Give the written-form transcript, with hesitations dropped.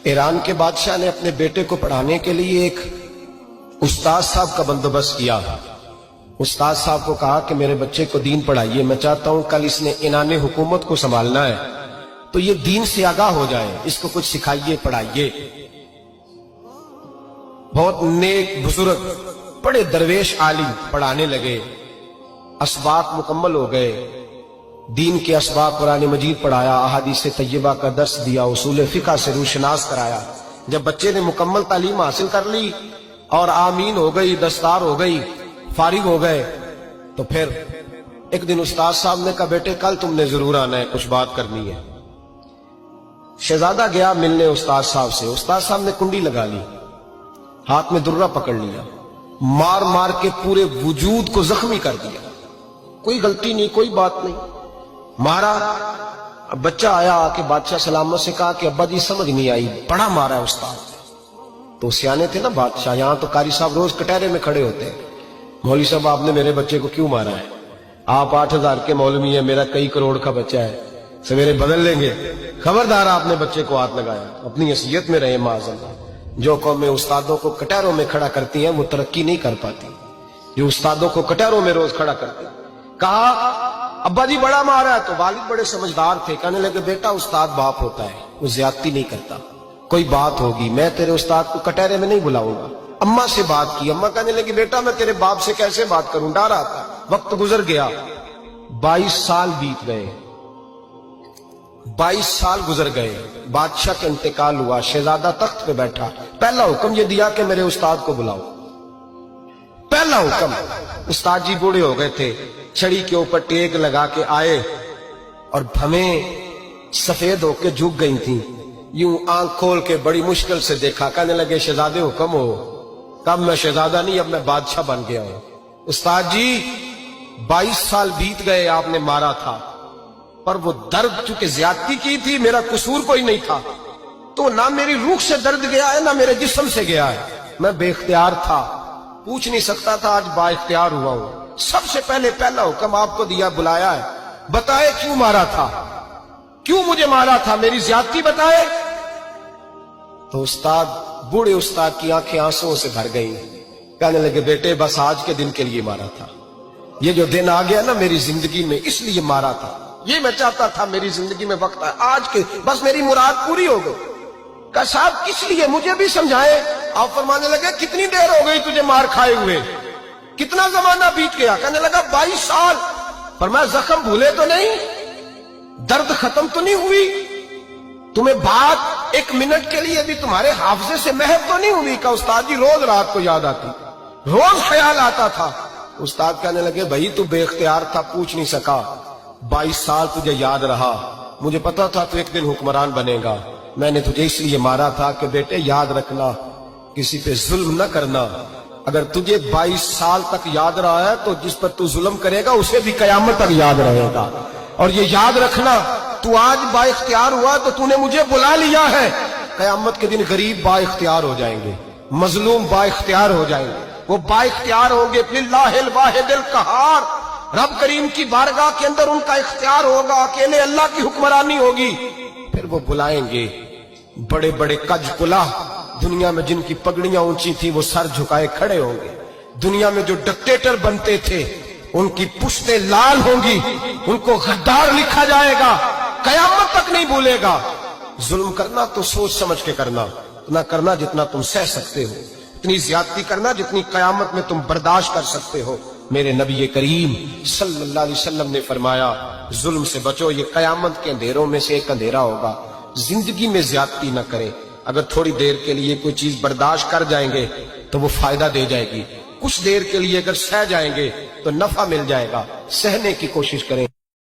Iran के बादशाह ने अपने बेटे को पढ़ाने के लिए एक उस्ताद साहब का बंदोबस्त किया। उस्ताद साहब को कहा कि मेरे बच्चे को दीन पढ़ाइए, मैं चाहता हूं कल इसने इनाने हुकूमत को संभालना है तो ये दीन से आगाह हो जाए, इसको कुछ सिखाइए, पढ़ाइए। बहुत नेक बुजुर्ग बड़े दरवेश आलिम पढ़ाने लगे, असबाब मुकम्मल हो गए, दीन के असबाब कुरान मजीद पढ़ाया, अहादीस तैयबा का दर्स दिया, उसूल फिक़ह से रूशनास कराया। जब बच्चे ने मुकम्मल तालीम हासिल कर ली और आमीन हो गई, दस्तार हो गई, फारिग हो गए, तो फिर एक दिन उस्ताद साहब ने कहा बेटे कल तुमने जरूर आना है, कुछ बात करनी है। शहजादा गया मिलने उस्ताद साहब से। उस्ताद साहब ने कुंडी लगा ली, हाथ में दुर्रा पकड़ लिया, मार मार के पूरे वजूद को जख्मी कर दिया। कोई गलती नहीं, कोई बात नहीं, मारा। अब बच्चा आया आके बादशाह सलामत से कहा कि अब्बा जी समझ नहीं आई, बड़ा मारा है उस्ताद। तो सियाने थे ना बादशाह, यहां तो कारी साहब रोज कटहरे में खड़े होते हैं, मौलवी साहब आपने मेरे बच्चे को क्यों मारा है? आप 8,000 के मौलवी है, मेरा कई करोड़ का बच्चा है, सवेरे बदल लेंगे। खबरदार आपने बच्चे को हाथ लगाया, अपनी हैसियत में रहे माज़अल्लाह। जो कौमें उस्तादों को कटहरों में खड़ा करती हैं वो तरक्की नहीं कर पाती। जो उस्तादों को कटहरों में रोज खड़ा करते, कहा अब्बा जी बड़ा मारा है। तो वालिद बड़े समझदार थे, कहने लगे बेटा उस्ताद बाप होता है, वो ज्यादती नहीं करता, कोई बात होगी, मैं तेरे उस्ताद को कटहरे में नहीं बुलाऊंगा। अम्मा से बात की, अम्मा कहने लगी बेटा मैं तेरे बाप से कैसे बात करूं, डर आता। वक्त गुजर गया, 22 साल बीत गए, 22 साल गुजर गए, बादशाह का इंतकाल हुआ, शहजादा तख्त पे बैठा। पहला हुक्म ये दिया कि मेरे उस्ताद को बुलाओ, पहला हुक्म। उस्ताद जी बूढ़े हो गए थे, छड़ी के ऊपर टेक लगा के आए और भवें सफेद होके झुक गई थी। यूं आंख खोल के बड़ी मुश्किल से देखा, कहने लगे शहजादे हुक्म हो। कब मैं शहजादा नहीं, अब मैं बादशाह बन गया हूं। उस्ताद जी 22 साल बीत गए, आपने मारा था, पर वो दर्द चूंकि ज्यादती की थी, मेरा कसूर कोई नहीं था, तो ना मेरी रूह से दर्द गया है ना मेरे जिस्म से गया है, मैं बेख्तियार था, पूछ नहीं सकता था, आज बाइख्तियार हुआ हूं। सबसे पहले पहला हुक्म आपको दिया, बुलाया है, बताए क्यों मारा था, क्यों मुझे मारा था, मेरी ज्यादती बताए। तो उस्ताद, बूढ़े उस्ताद की आंखें आंसुओं से भर गई, कहने लगे बेटे बस आज के दिन के लिए मारा था, ये जो दिन आ गया ना मेरी जिंदगी में, इसलिए मारा था, ये मैं चाहता था मेरी जिंदगी में वक्त है, आज के बस मेरी मुराद पूरी हो गई। कहा साहब किस लिए, मुझे भी समझाए। आप फरमाने लगे कितनी देर हो गई तुझे मार खाए हुए, कितना जमाना बीत गया? कहने लगा 22 साल। पर मैं जख्म भूले तो नहीं, दर्द खत्म तो नहीं हुई, तुम्हें बात एक मिनट के लिए भी तुम्हारे हाफजे से महव तो नहीं हुई? का उस्ताद जी रोज रात को याद आती, रोज ख्याल आता था। उस्ताद कहने लगे भाई तू बेख्तियार था, पूछ नहीं सका, 22 साल तुझे याद रहा, मुझे पता था तू एक दिन हुक्मरान बनेगा, मैंने तुझे इसलिए मारा था कि बेटे याद रखना, किसी पे जुल्म न करना। अगर तुझे 22 साल तक याद रहा है तो जिस पर तू जुल्म करेगा उसे भी कयामत तक याद रहेगा। और ये याद रखना, तू आज बाइख्तियार हुआ तो तूने मुझे बुला लिया है, कयामत के दिन गरीब बाइख्तियार हो जाएंगे, मजलूम बाइख्तियार हो जाएंगे, वो बाइख्तियार होंगे लिल्लाहिल वाहिदिल कहार, रब करीम की बारगाह के अंदर उनका इख्तियार होगा, अकेले अल्लाह की हुक्मरानी होगी। फिर वो बुलाएंगे बड़े बड़े कज कुला, दुनिया में जिनकी पगड़ियां ऊंची थी वो सर झुकाए खड़े होंगे, दुनिया में जो डिक्टेटर बनते थे उनकी पुश्तें लाल होंगी, उनको गद्दार लिखा जाएगा, कयामत तक नहीं भूलेगा। जुल्म करना तो सोच समझ के करना, इतना करना जितना तुम सह सकते हो, इतनी ज्यादती करना जितनी कयामत में तुम बर्दाश्त कर सकते हो। मेरे नबी करीम सल्लल्लाहु अलैहि वसल्लम ने फरमाया जुल्म से बचो, ये कयामत के अंधेरों में से एक अंधेरा होगा। जिंदगी में ज्यादती न करें, अगर थोड़ी देर के लिए कोई चीज बर्दाश्त कर जाएंगे तो वो फायदा दे जाएगी, कुछ देर के लिए अगर सह जाएंगे तो नफा मिल जाएगा, सहने की कोशिश करें।